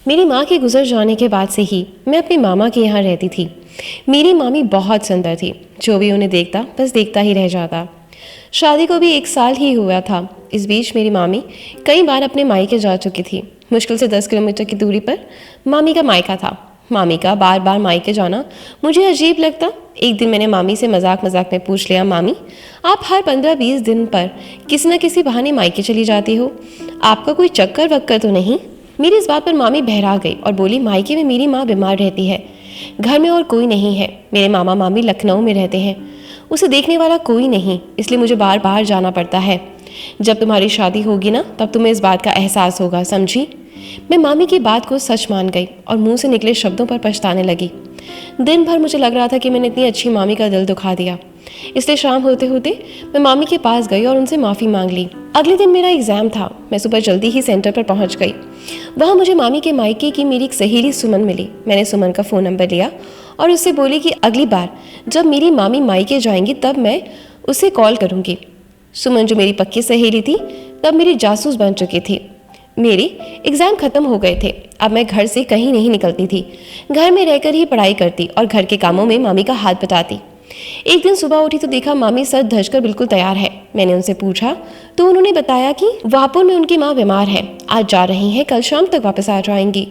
मेरी माँ के गुजर जाने के बाद से ही मैं अपनी मामा के यहाँ रहती थी। मेरी मामी बहुत सुंदर थी, जो भी उन्हें देखता बस देखता ही रह जाता। शादी को भी 1 साल ही हुआ था। इस बीच मेरी मामी कई बार अपने मायके जा चुकी थी। मुश्किल से 10 किलोमीटर की दूरी पर मामी का मायका था। मामी का बार बार मायके जाना मुझे अजीब लगता। एक दिन मैंने मामी से मजाक मजाक में पूछ लिया, मामी आप हर 15-20 दिन पर किसी न किसी बहाने मायके चली जाती हो, आपका कोई चक्कर वक्कर तो नहीं? मेरी इस बात पर मामी बहरा गई और बोली, मायके में मेरी माँ बीमार रहती है, घर में और कोई नहीं है। मेरे मामा मामी लखनऊ में रहते हैं, उसे देखने वाला कोई नहीं, इसलिए मुझे बार बार जाना पड़ता है। जब तुम्हारी शादी होगी ना, तब तुम्हें इस बात का एहसास होगा, समझी? मैं मामी की बात को सच मान गई और मुंह से निकले शब्दों पर पछताने लगी। दिन भर मुझे लग रहा था कि मैंने इतनी अच्छी मामी का दिल दुखा दिया। इसलिए शाम होते होते मैं मामी के पास गई और उनसे माफ़ी मांग ली। अगले दिन मेरा एग्ज़ाम था। मैं सुबह जल्दी ही सेंटर पर पहुंच गई। वहाँ मुझे मामी के मायके की मेरी एक सहेली सुमन मिली। मैंने सुमन का फ़ोन नंबर लिया और उससे बोली कि अगली बार जब मेरी मामी मायके जाएंगी तब मैं उसे कॉल करूँगी। सुमन जो मेरी पक्की सहेली थी, तब मेरी जासूस बन चुकी थी। मेरे एग्ज़ाम ख़त्म हो गए थे। अब मैं घर से कहीं नहीं निकलती थी, घर में रहकर ही पढ़ाई करती और घर के कामों में मामी का हाथ बटाती। एक दिन सुबह उठी तो देखा मामी सज धज कर बिल्कुल तैयार है। मैंने उनसे पूछा तो उन्होंने बताया कि वाहपुर में उनकी माँ बीमार है, आज जा रही हैं, कल शाम तक वापस आ जाएंगी।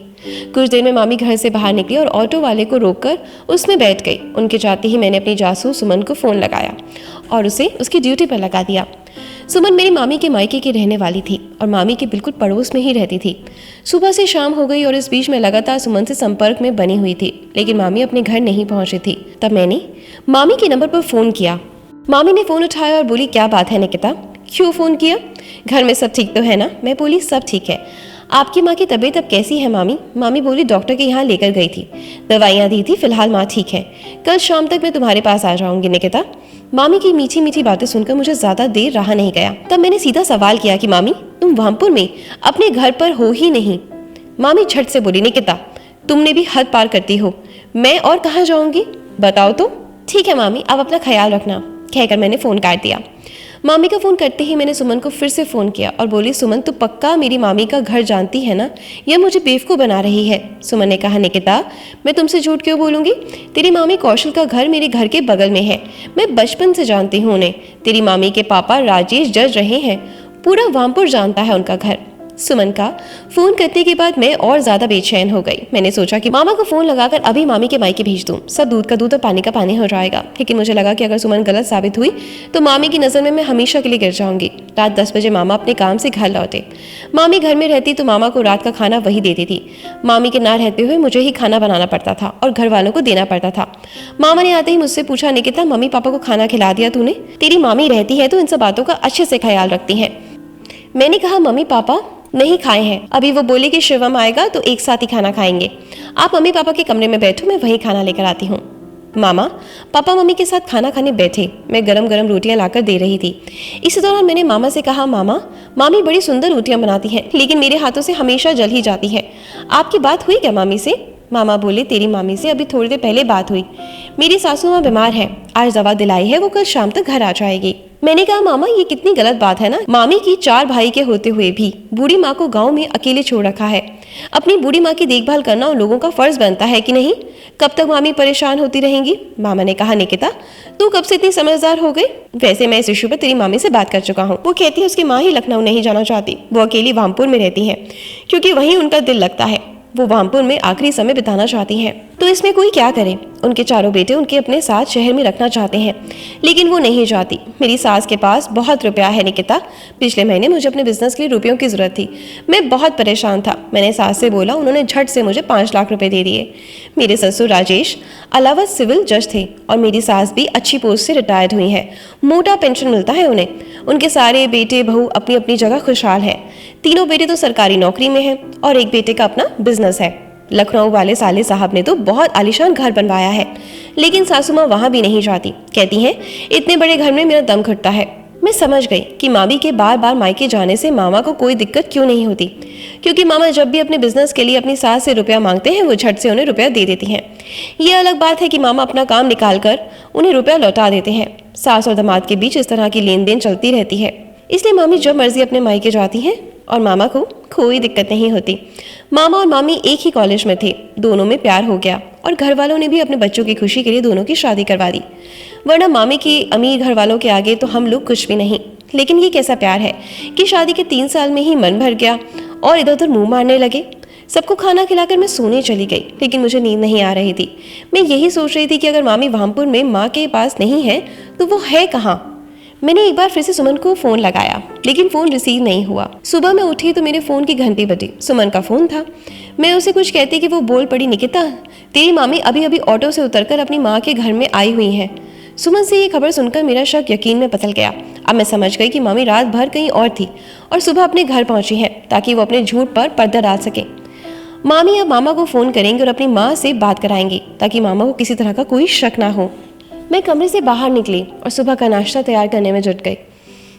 कुछ देर में मामी घर से बाहर निकली और ऑटो वाले को रोककर उसमें बैठ गई। उनके जाते ही मैंने अपनी जासूस सुमन को फ़ोन लगाया और उसे उसकी ड्यूटी पर लगा दिया। सुमन मेरी मामी के मायके की रहने वाली थी और मामी के बिल्कुल पड़ोस में ही रहती थी। सुबह से शाम हो गई और इस बीच मैं लगातार सुमन से संपर्क में बनी हुई थी, लेकिन मामी अपने घर नहीं पहुंची थी। तब मैंने मामी के नंबर पर फ़ोन किया। मामी ने फ़ोन उठाया और बोली, क्या बात है निकिता, क्यों फ़ोन किया? घर में सब ठीक तो है ना? मैं बोली, सब ठीक है। आपकी माँ की तबीयत अब कैसी है मामी? मामी बोली, डॉक्टर के यहाँ लेकर गई थी, दवाइयाँ दी थी, फिलहाल माँ ठीक है, कल शाम तक मैं तुम्हारे पास आ जाऊंगी निकिता। मामी की मीठी मीठी बातें सुनकर मुझे ज्यादा देर रहा नहीं गया। तब मैंने सीधा सवाल किया कि मामी तुम वाहपुर में अपने घर पर हो ही नहीं? मामी झट से बोली, निकिता तुमने भी हद पार करती हो, मैं और कहाँ जाऊंगी, बताओ तो। ठीक है मामी, अब अपना ख्याल रखना, कहकर मैंने फ़ोन काट दिया। मामी का फ़ोन करते ही मैंने सुमन को फिर से फ़ोन किया और बोली, सुमन तू पक्का मेरी मामी का घर जानती है ना, यह मुझे बेवकूफ़ बना रही है? सुमन ने कहा, निकिता मैं तुमसे झूठ क्यों बोलूँगी, तेरी मामी कौशल का घर मेरे घर के बगल में है, मैं बचपन से जानती हूँ उन्हें। तेरी मामी के पापा राजेश जज रहे हैं, पूरा वामपुर जानता है उनका घर। सुमन का फोन करने के बाद मैं और ज्यादा बेचैन हो गई। मैंने सोचा कि मामा को फोन लगाकर अभी मामी के मायके भेज दूं, सब दूध का दूध और पानी का पानी हो जाएगा। लेकिन मुझे लगा कि अगर सुमन गलत साबित हुई तो मामी की नजर में मैं हमेशा के लिए गिर जाऊंगी। रात 10 बजे मामा अपने काम से घर लौटे। मामी घर में रहती तो मामा को रात का खाना वही देती थी। मामी के ना रहते हुए मुझे ही खाना बनाना पड़ता था और घर वालों को देना पड़ता था। मामा ने आते ही मुझसे पूछा, निकिता मम्मी पापा को खाना खिला दिया तूने? तेरी मामी रहती है तो इन सब बातों का अच्छे से ख्याल रखती है। मैंने कहा, मम्मी पापा नहीं खाए हैं, अभी वो बोले कि शिवम आएगा तो एक साथ ही खाना खाएंगे, आप मम्मी पापा के कमरे में बैठो, मैं वहीं खाना लेकर आती हूँ। मामा पापा मम्मी के साथ खाना खाने बैठे। मैं गरम गरम रोटियां लाकर दे रही थी। इसी दौरान मैंने मामा से कहा, मामा मामी बड़ी सुंदर रोटियां बनाती हैं, लेकिन मेरे हाथों से हमेशा जल ही जाती है, आपकी बात हुई क्या मामी से? मामा बोले, तेरी मामी से अभी थोड़ी देर पहले बात हुई, मेरी सासू माँ बीमार है, आज दवा दिलाई है, वो कल शाम तक घर आ जाएगी। मैंने कहा, मामा ये कितनी गलत बात है ना, मामी की 4 भाई के होते हुए भी बूढ़ी माँ को गांव में अकेले छोड़ रखा है। अपनी बूढ़ी माँ की देखभाल करना उन लोगों का फर्ज बनता है कि नहीं? कब तक मामी परेशान होती रहेंगी? मामा ने कहा, निकिता तू कब से इतनी समझदार हो गई? वैसे मैं इस इशू पर तेरी मामी से बात कर चुका हूँ, वो कहती है उसकी माँ ही लखनऊ नहीं जाना चाहती, वो अकेली वामपुर में रहती है क्योंकि वहीं उनका दिल लगता है, वो वामपुर में आखिरी समय बिताना चाहती हैं। तो इसमें कोई क्या करे, उनके 4 बेटे उनके अपने साथ शहर में रखना चाहते हैं, लेकिन वो नहीं चाहती। मेरी सास के पास बहुत रुपया है निकिता, पिछले महीने मुझे अपने बिजनेस के लिए रुपयों की जरूरत थी, मैं बहुत परेशान था। मैंने सास से बोला, उन्होंने झट से मुझे 5 लाख रुपए दे दिए। मेरे ससुर राजेश अलावा सिविल जज थे और मेरी सास भी अच्छी पोस्ट से रिटायर्ड हुई है, मोटा पेंशन मिलता है उन्हें। उनके सारे बेटे बहू अपनी अपनी जगह खुशहाल है। तीनों बेटे तो सरकारी नौकरी में हैं और एक बेटे का अपना बिजनेस है। लखनऊ वाले साले साहब ने तो बहुत आलीशान घर बनवाया है, लेकिन सासू माँ वहां भी नहीं जाती, कहती हैं इतने बड़े घर में मेरा दम घुटता है। मैं समझ गई कि मामी के बार बार मायके जाने से मामा को कोई दिक्कत क्यों नहीं होती, क्योंकि मामा जब भी अपने बिजनेस के लिए अपनी सास से रुपया मांगते हैं वो झट से उन्हें रुपया दे देती हैं। ये अलग बात है कि मामा अपना काम निकाल कर उन्हें रुपया लौटा देते हैं। सास और दामाद के बीच इस तरह की लेन देन चलती रहती है। इसलिए मामी जब मर्जी अपने मायके जाती हैं और मामा को कोई दिक्कत नहीं होती। मामा और मामी एक ही कॉलेज में थे, दोनों में प्यार हो गया और घर वालों ने भी अपने बच्चों की खुशी के लिए दोनों की शादी करवा दी। वरना मामी की अमीर घर वालों के आगे तो हम लोग कुछ भी नहीं। लेकिन ये कैसा प्यार है कि शादी के 3 साल में ही मन भर गया और इधर उधर मुंह मारने लगे। सबको खाना खिलाकर मैं सोने चली गई, लेकिन मुझे नींद नहीं आ रही थी। मैं यही सोच रही थी कि अगर मामी वामपुर में माँ के पास नहीं है तो वो है कहाँ। मैंने एक बार फिर से सुमन को फ़ोन लगाया, लेकिन फ़ोन रिसीव नहीं हुआ। सुबह मैं उठी तो मेरे फ़ोन की घंटी बजी। सुमन का फ़ोन था। मैं उसे कुछ कहती कि वो बोल पड़ी, निकिता तेरी मामी अभी अभी ऑटो से उतरकर अपनी माँ के घर में आई हुई हैं। सुमन से ये खबर सुनकर मेरा शक यकीन में बदल गया। अब मैं समझ गई कि मामी रात भर कहीं और थी और सुबह अपने घर पहुंची हैं ताकि वो अपने झूठ पर पर्दा डाल सके। मामी अब मामा को फ़ोन करेंगे और अपनी माँ से बात कराएंगी ताकि मामा को किसी तरह का कोई शक ना हो। मैं कमरे से बाहर निकली और सुबह का नाश्ता तैयार करने में जुट गई।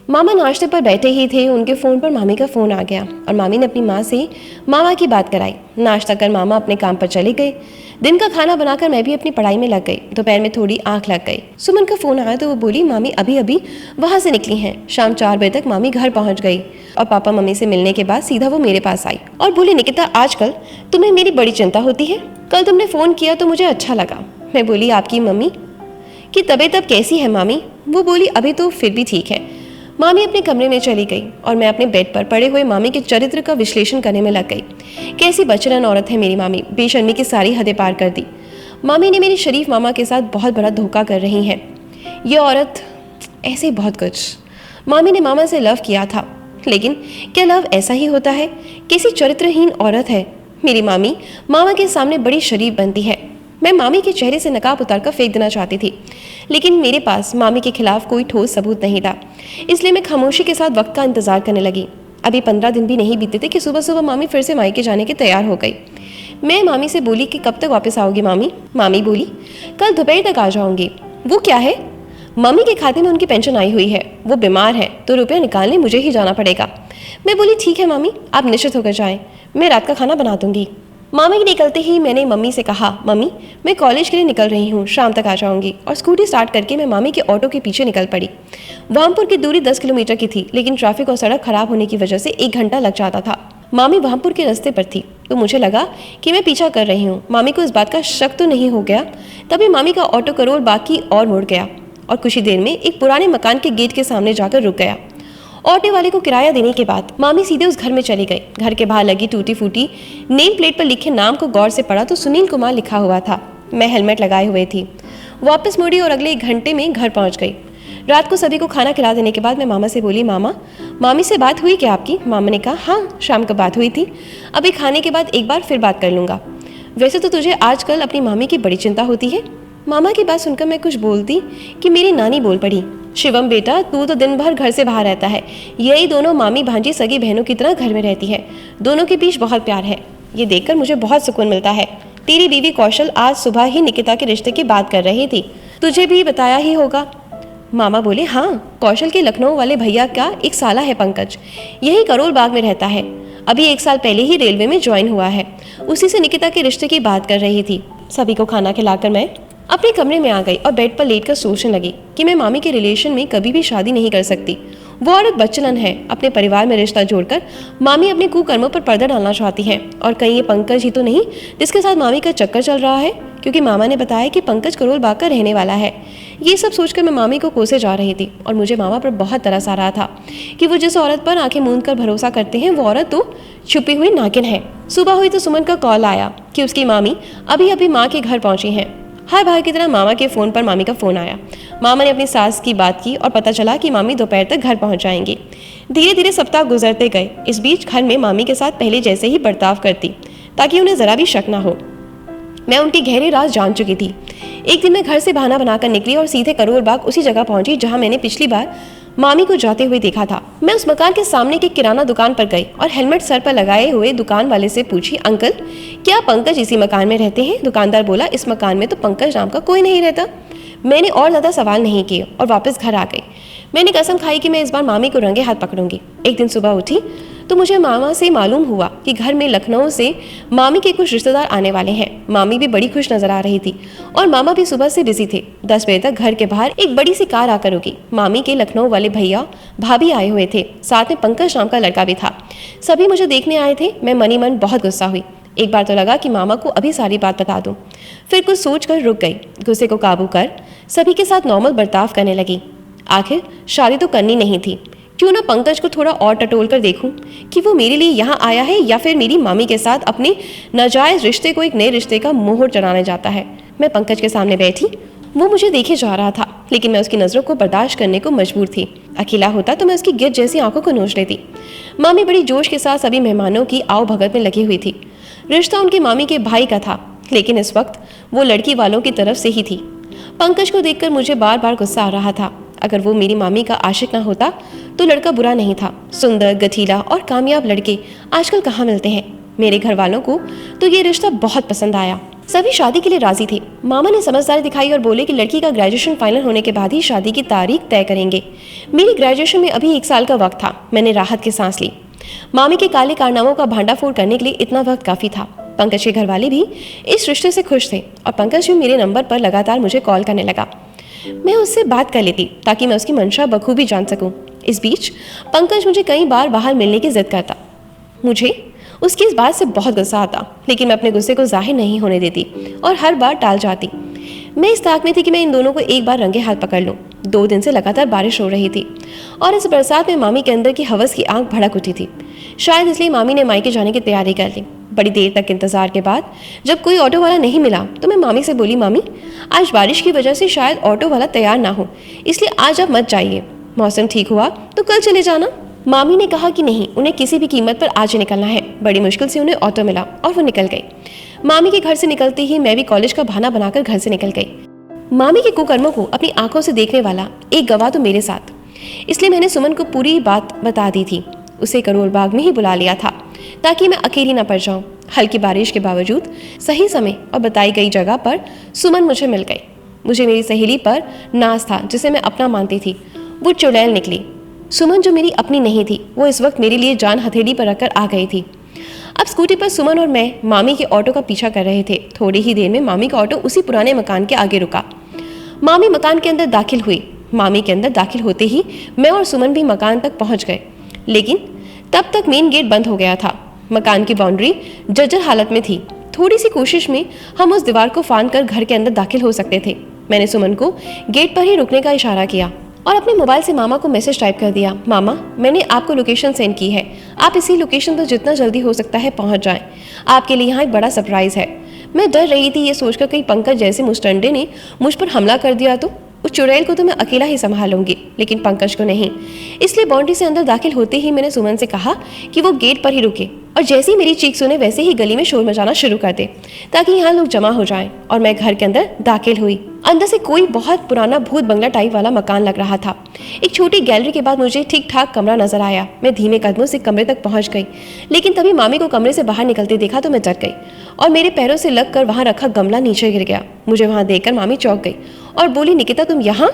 मामा नाश्ते पर बैठे ही थे, उनके फ़ोन पर मामी का फ़ोन आ गया और मामी ने अपनी माँ से मामा की बात कराई। नाश्ता कर मामा अपने काम पर चले गए। दिन का खाना बनाकर मैं भी अपनी पढ़ाई में लग गई। दोपहर में थोड़ी आंख लग गई। सुमन का फ़ोन आया तो वो बोली मामी अभी अभी वहाँ से निकली हैं। शाम 4 बजे तक मामी घर पहुँच गई और पापा मम्मी से मिलने के बाद सीधा वो मेरे पास आई और बोली, निकिता आजकल तुम्हें मेरी बड़ी चिंता होती है। कल तुमने फ़ोन किया तो मुझे अच्छा लगा। मैं बोली, आपकी मम्मी की तबीयत अब कैसी है मामी? वो बोली, अभी तो फिर भी ठीक है। मामी अपने कमरे में चली गई और मैं अपने बेड पर पड़े हुए मामी के चरित्र का विश्लेषण करने में लग गई। कैसी बचलन औरत है मेरी मामी, बेशर्मी की सारी हदें पार कर दी। मामी ने मेरी शरीफ मामा के साथ बहुत बड़ा धोखा कर रही है। ये औरत ऐसे बहुत कुछ। मामी ने मामा से लव किया था, लेकिन क्या लव ऐसा ही होता है? कैसी चरित्रहीन औरत है मेरी मामी। मामा के सामने बड़ी शरीफ बनती है। मैं मामी के चेहरे से नकाब उतारकर फेंक देना चाहती थी, लेकिन मेरे पास मामी के खिलाफ कोई ठोस सबूत नहीं था। इसलिए मैं खामोशी के साथ वक्त का इंतजार करने लगी। अभी 15 दिन भी नहीं बीते थे कि सुबह सुबह मामी फिर से मायके जाने के तैयार हो गई। मैं मामी से बोली कि कब तक वापस आओगी मामी? मामी बोली, कल दोपहर तक आ जाऊंगी। वो क्या है? मम्मी के खाते में उनकी पेंशन आई हुई है, वो बीमार है तो रुपया निकालने मुझे ही जाना पड़ेगा। मैं बोली, ठीक है मामी, आप निश्चित होकर जाएं, मैं रात का खाना बना दूंगी। मामी निकलते ही मैंने मम्मी से कहा, मम्मी मैं कॉलेज के लिए निकल रही हूँ, शाम तक आ जाऊंगी। और स्कूटी स्टार्ट करके मैं मामी के ऑटो के पीछे निकल पड़ी। वामपुर की दूरी 10 किलोमीटर की थी, लेकिन ट्रैफिक और सड़क खराब होने की वजह से 1 घंटा लग जाता था। मामी वामपुर के रास्ते पर थी तो मुझे लगा कि मैं पीछा कर रही हूँ। मामी को इस बात का शक तो नहीं हो गया। तभी मामी का ऑटो करोड़ बाकी और मुड़ गया और कुछ ही देर में एक पुराने मकान के गेट के सामने जाकर रुक गया। ऑटो वाले को किराया देने के बाद मामी सीधे उस घर में चली गई। घर के बाहर लगी टूटी फूटी नेम प्लेट पर लिखे नाम को गौर से पढ़ा तो सुनील कुमार लिखा हुआ था। मैं हेलमेट लगाए हुए थी। वापस मुड़ी और अगले 1 घंटे में घर पहुंच गई। रात को सभी को खाना खिला देने के बाद मैं मामा से बोली, मामा मामी से बात हुई क्या आपकी? मामा ने कहा, हाँ शाम को बात हुई थी, अभी खाने के बाद एक बार फिर बात कर लूँगा। वैसे तो तुझे आजकल अपनी मामी की बड़ी चिंता होती है। मामा की बात सुनकर मैं कुछ बोलती कि मेरी नानी बोल पड़ी, शिवम बेटा तू तो दिन भर घर से बाहर रहता है, यही दोनों मामी भांजी सगी बहनों की तरह घर में रहती है, दोनों के बीच बहुत प्यार है। ये देखकर मुझे बहुत सुकून मिलता है। तेरी बीवी कौशल आज सुबह ही निकिता के रिश्ते की बात कर रही थी, तुझे भी बताया ही होगा। मामा बोले, हाँ कौशल के लखनऊ वाले भैया का एक साला है पंकज, यही करोल बाग में रहता है, अभी 1 साल पहले ही रेलवे में ज्वाइन हुआ है, उसी से निकिता के रिश्ते की बात कर रही थी। सभी को खाना खिलाकर मैं अपने कमरे में आ गई और बेड पर लेटकर सोचने लगी कि मैं मामी के रिलेशन में कभी भी शादी नहीं कर सकती। वो औरत बच्चलन है, अपने परिवार में रिश्ता जोड़कर मामी अपने कुकर्मों पर पर्दा डालना चाहती हैं। और कहीं ये पंकज ही तो नहीं जिसके साथ मामी का चक्कर चल रहा है, क्योंकि मामा ने बताया कि पंकज करोल बाग का रहने वाला है। ये सब सोचकर मैं मामी को कोसे जा रही थी और मुझे मामा पर बहुत तरस आ रहा था कि वो जिस औरत पर आंखें मूंद कर भरोसा करते हैं वो औरत तो छुपी हुई नागिन है। सुबह हुई तो सुमन का कॉल आया कि उसकी मामी अभी अभी माँ के घर पहुंची हैं। हर बार की तरह मामा के फ़ोन पर मामी का फ़ोन आया। मामा ने अपनी सास की बात की और पता चला कि मामी दोपहर तक घर पहुंच जाएंगी। धीरे धीरे सप्ताह गुजरते गए। इस बीच घर में मामी के साथ पहले जैसे ही बर्ताव करती ताकि उन्हें ज़रा भी शक ना हो। मैं उनकी गहरे राज जान चुकी थी। एक दिन मैं घर से बहाना बनाकर निकली और सीधे करोल बाग उसी जगह पहुंची जहां मैंने पिछली बार मामी को जाते हुए देखा था। मैं उस मकान के सामने की किराना दुकान पर गई और हेलमेट सर पर लगाए हुए दुकान वाले से पूछी, अंकल क्या पंकज इसी मकान में रहते हैं? दुकानदार बोला, इस मकान में तो पंकज नाम का कोई नहीं रहता। मैंने और ज़्यादा सवाल नहीं किए और वापस घर आ गई। मैंने कसम खाई कि मैं इस बार मामी को रंगे हाथ पकड़ूंगी। एक दिन सुबह उठी तो मुझे मामा से मालूम हुआ कि घर में लखनऊ से मामी के कुछ रिश्तेदार आने वाले हैं। मामी भी बड़ी खुश नजर आ रही थी और मामा भी सुबह से बिजी थे। 10 बजे तक घर के बाहर एक बड़ी सी कार आकर रुकी। मामी के लखनऊ वाले भैया भाभी आए हुए थे, साथ में पंकज नाम का लड़का भी था। सभी मुझे देखने आए थे। मैं मनी मन बहुत गुस्सा हुई। एक बार तो लगा कि मामा को अभी सारी बात बता दूं, फिर कुछ सोच कर रुक गई। गुस्से को काबू कर सभी के साथ नॉर्मल बर्ताव करने लगी। आखिर शादी तो करनी नहीं थी, क्यों ना पंकज को थोड़ा और टटोल कर देखूं कि वो मेरे लिए यहाँ आया है या फिर मेरी मामी के साथ अपने नाजायज रिश्ते को एक नए रिश्ते का मोहर चढ़ाने जाता है। मैं पंकज के सामने बैठी। वो मुझे देखे जा रहा था, लेकिन मैं उसकी नज़रों को बर्दाश्त करने को मजबूर थी। अकेला होता तो मैं उसकी गिर जैसी आंखों को नोच लेती। मामी बड़ी जोश के साथ सभी मेहमानों की आओ भगत में लगी हुई थी। रिश्ता उनकी मामी के भाई का था, लेकिन इस वक्त वो लड़की वालों की तरफ से ही थी। पंकज को देखकर मुझे बार बार गुस्सा आ रहा था। अगर वो मेरी मामी का आशिक ना होता तो लड़का बुरा नहीं था। सुंदर, गठीला और कामयाब लड़के आजकल कहाँ मिलते हैं। मेरे घर वालों को तो ये रिश्ता बहुत पसंद आया। सभी शादी के लिए राजी थे। मामा ने समझदारी दिखाई और बोले कि लड़की का ग्रेजुएशन फाइनल होने के बाद ही शादी की तारीख तय करेंगे। मेरी ग्रेजुएशन में अभी 1 साल का वक्त था। मैंने राहत की सांस ली। मामी के काले कारनामों का भांडाफोड़ करने के लिए इतना वक्त काफी था। पंकज के घर वाले भी इस रिश्ते से खुश थे और पंकज भी मेरे नंबर पर लगातार मुझे कॉल करने लगा। मैं उससे बात कर लेती ताकि मैं उसकी मंशा बखूबी जान सकूं। इस बीच पंकज मुझे कई बार बाहर मिलने की जिद करता। मुझे उसकी इस बात से बहुत गुस्सा आता, लेकिन मैं अपने गुस्से को जाहिर नहीं होने देती और हर बार टाल जाती। मैं इस ताक में थी कि मैं इन दोनों को एक बार रंगे हाथ पकड़ लूं। 2 दिन से लगातार बारिश हो रही थी और इस बरसात में मामी के अंदर की हवस की आंख भड़क उठी थी। शायद इसलिए मामी ने मायके जाने की तैयारी कर ली। बड़ी देर तक इंतजार के बाद जब कोई ऑटो वाला नहीं मिला तो मैं मामी से बोली, मामी आज बारिश की वजह से शायद ऑटो वाला तैयार ना हो, इसलिए आज आप मत जाइए। मौसम ठीक हुआ तो कल चले जाना। मामी ने कहा कि नहीं, उन्हें किसी भी कीमत पर आज ही निकलना है। बड़ी मुश्किल से उन्हें ऑटो मिला और वो निकल गई। मामी के घर से निकलते ही मैं भी कॉलेज का बहाना बनाकर घर से निकल गई। मामी के कुकर्मों को अपनी आंखों से देखने वाला एक गवाह तो मेरे साथ, इसलिए मैंने सुमन को पूरी बात बता दी थी। उसे करोल बाग में ही बुला लिया था ताकि मैं अकेली न पड़ जाऊं। हल्की बारिश के बावजूद सही समय और बताई गई जगह पर सुमन मुझे मिल गई। मुझे मेरी सहेली पर नाज था जिसे मैं अपना मानती थी। वो चुड़ैल निकली। सुमन जो मेरी अपनी नहीं थी, वो इस वक्त मेरे लिए जान हथेली पर रखकर आ गई थी। अब स्कूटी पर सुमन और मैं मामी के ऑटो का पीछा कर रहे थे। थोड़ी ही देर में मामी का ऑटो उसी पुराने मकान के आगे रुका। मामी मकान के अंदर दाखिल हुई। मामी के अंदर दाखिल होते ही मैं और सुमन भी मकान तक पहुंच गए, लेकिन तब तक मेन गेट बंद हो गया था। मकान की बाउंड्री जर्जर हालत में थी। थोड़ी सी कोशिश में हम उस दीवार को फांद कर घर के अंदर दाखिल हो सकते थे। मैंने सुमन को गेट पर ही रुकने का इशारा किया और अपने मोबाइल से मामा को मैसेज टाइप कर दिया, मामा मैंने आपको लोकेशन सेंड की है, आप इसी लोकेशन पर जितना जल्दी हो सकता है पहुंच जाएं। आपके लिए यहाँ एक बड़ा सरप्राइज है। मैं डर रही थी ये सोचकर कहीं पंकज जैसे मुस्टंडे ने मुझ पर हमला कर दिया तो। उस चुड़ैल को तो मैं अकेला ही संभालूंगी, लेकिन पंकज को नहीं। इसलिए बाउंड्री से अंदर दाखिल होते ही मैंने सुमन से कहा कि वो गेट पर ही रुके और जैसे ही मेरी चीख सुने वैसे ही गली में शोर मचाना शुरू कर दे ताकि यहाँ लोग जमा हो जाएं। और मैं घर के अंदर दाखिल हुई। अंदर से कोई बहुत पुराना भूत बंगला टाइप वाला मकान लग रहा था। एक छोटी गैलरी के बाद मुझे ठीक ठाक कमरा नजर आया। मैं धीमे कदमों से कमरे तक पहुंच गई, लेकिन तभी मामी को कमरे से बाहर निकलते देखा तो मैं डर गई और मेरे पैरों से लगकर वहां रखा गमला नीचे गिर गया। मुझे वहां देखकर मामी चौंक गई और बोली, निकिता तुम यहाँ?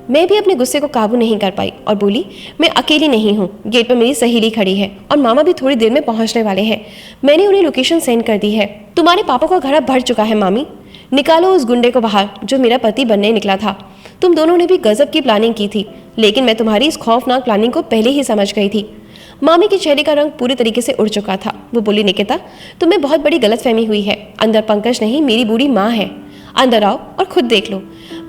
मैं भी अपने गुस्से को काबू नहीं कर पाई और बोली, मैं अकेली नहीं हूँ, गेट पर मेरी सहेली खड़ी है और मामा भी थोड़ी देर में पहुंचने वाले हैं। मैंने उन्हें लोकेशन सेंड कर दी है। तुम्हारे पापा का घर अब भर चुका है मामी, निकालो उस गुंडे को बाहर जो मेरा पति बनने निकला था। तुम दोनों ने भी गजब की प्लानिंग की थी, लेकिन मैं तुम्हारी इस खौफनाक प्लानिंग को पहले ही समझ गई थी। मामी के चेहरे का रंग पूरी तरीके से उड़ चुका था। वो बोली, निकिता तुम्हें बहुत बड़ी गलतफहमी हुई है। अंदर पंकज नहीं, मेरी बूढ़ी माँ है। अंदर आओ और खुद देख लो।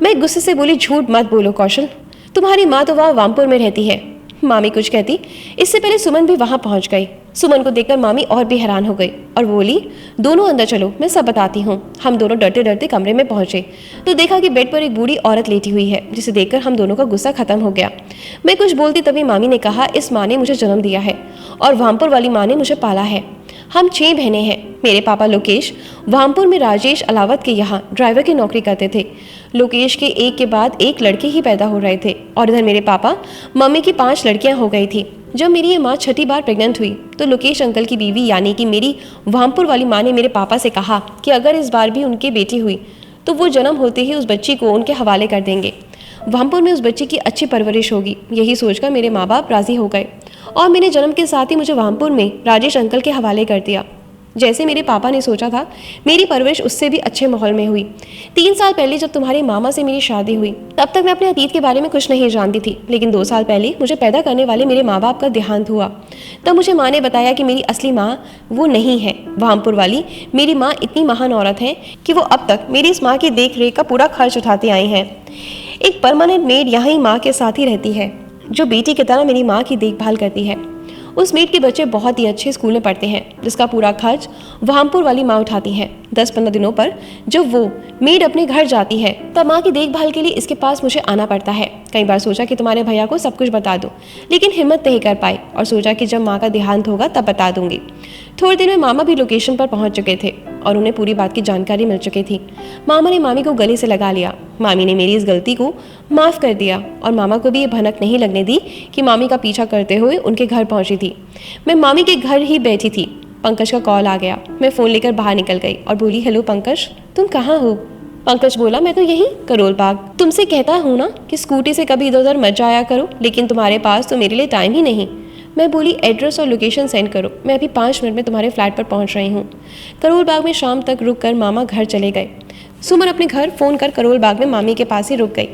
मैं गुस्से से बोली, झूठ मत बोलो कौशल, तुम्हारी माँ तो वहाँ वामपुर में रहती है। मामी कुछ कहती, इससे पहले सुमन भी वहाँ पहुँच गई। सुमन को देखकर मामी और भी हैरान हो गई और बोली, दोनों अंदर चलो, मैं सब बताती हूँ। हम दोनों डरते डरते कमरे में पहुंचे तो देखा कि बेड पर एक बूढ़ी औरत लेटी हुई है, जिसे देखकर हम दोनों का गुस्सा खत्म हो गया। मैं कुछ बोलती तभी मामी ने कहा, इस माँ ने मुझे जन्म दिया है और वामपुर वाली माँ ने मुझे पाला है। हम 6 बहनें हैं। मेरे पापा लोकेश वामपुर में राजेश अलावत के यहाँ ड्राइवर की नौकरी करते थे। लोकेश के एक के बाद एक लड़के ही पैदा हो रहे थे और इधर मेरे पापा मम्मी की 5 लड़कियां हो गई थी। जब मेरी ये माँ छठी बार प्रेग्नेंट हुई तो लोकेश अंकल की बीवी यानी कि मेरी वामपुर वाली माँ ने मेरे पापा से कहा कि अगर इस बार भी उनकी बेटी हुई तो वो जन्म होते ही उस बच्ची को उनके हवाले कर देंगे। वामपुर में उस बच्चे की अच्छी परवरिश होगी। यही सोचकर मेरे माँ बाप राज़ी हो गए और मेरे जन्म के साथ ही मुझे वामपुर में राजेश अंकल के हवाले कर दिया। जैसे मेरे पापा ने सोचा था, मेरी परवरिश उससे भी अच्छे माहौल में हुई। 3 साल पहले जब तुम्हारे मामा से मेरी शादी हुई, तब तक मैं अपने अतीत के बारे में कुछ नहीं जानती थी। लेकिन 2 साल पहले मुझे पैदा करने वाले मेरे माँ बाप का देहांत हुआ। तब मुझे माँ ने बताया कि मेरी असली माँ वो नहीं है, वामपुर वाली मेरी माँ इतनी महान औरत है कि वो अब तक मेरी इस माँ की देख रेख का पूरा खर्च उठाते आए हैं। एक परमानेंट मेड यहाँ ही माँ के साथ ही रहती है, जो बेटी की तरह मेरी माँ की देखभाल करती है। उस मेड के बच्चे बहुत ही अच्छे स्कूल में पढ़ते हैं, जिसका पूरा खर्च वामपुर वाली माँ उठाती है। 10-15 दिनों पर जब वो मेड अपने घर जाती है, तब माँ की देखभाल के लिए इसके पास मुझे आना पड़ता है। कई बार सोचा कि तुम्हारे भैया को सब कुछ बता दूं, लेकिन हिम्मत नहीं कर पाई और सोचा कि जब माँ का देहांत होगा तब बता दूंगी। थोड़ी देर में मामा भी लोकेशन पर पहुंच चुके थे और उन्हें पूरी बात की जानकारी मिल चुकी थी। मामा ने मामी को गले से लगा लिया। मामी ने मेरी इस गलती को माफ़ कर दिया और मामा को भी ये भनक नहीं लगने दी कि मामी का पीछा करते हुए उनके घर पहुंची थी। मैं मामी के घर ही बैठी थी, पंकज का कॉल आ गया। मैं फ़ोन लेकर बाहर निकल गई और बोली, हेलो पंकज, तुम कहाँ हो? पंकज बोला, मैं तो यहीं करोल बाग। तुमसे कहता हूँ ना कि स्कूटी से कभी इधर उधर मत जाया करो, लेकिन तुम्हारे पास तो मेरे लिए टाइम ही नहीं। मैं बोली, एड्रेस और लोकेशन सेंड करो, मैं अभी 5 मिनट में तुम्हारे फ्लैट पर पहुंच रही हूँ। करोल बाग में शाम तक रुक कर मामा घर चले गए। सुमन अपने घर फ़ोन कर करोल बाग में मामी के पास ही रुक गई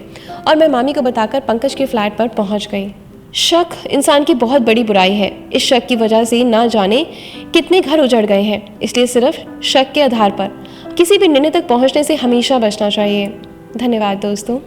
और मैं मामी को बताकर पंकज के फ्लैट पर पहुंच गई। शक इंसान की बहुत बड़ी बुराई है। इस शक की वजह से ना जाने कितने घर उजड़ गए हैं। इसलिए सिर्फ शक के आधार पर किसी भी निर्णय तक पहुंचने से हमेशा बचना चाहिए। धन्यवाद दोस्तों।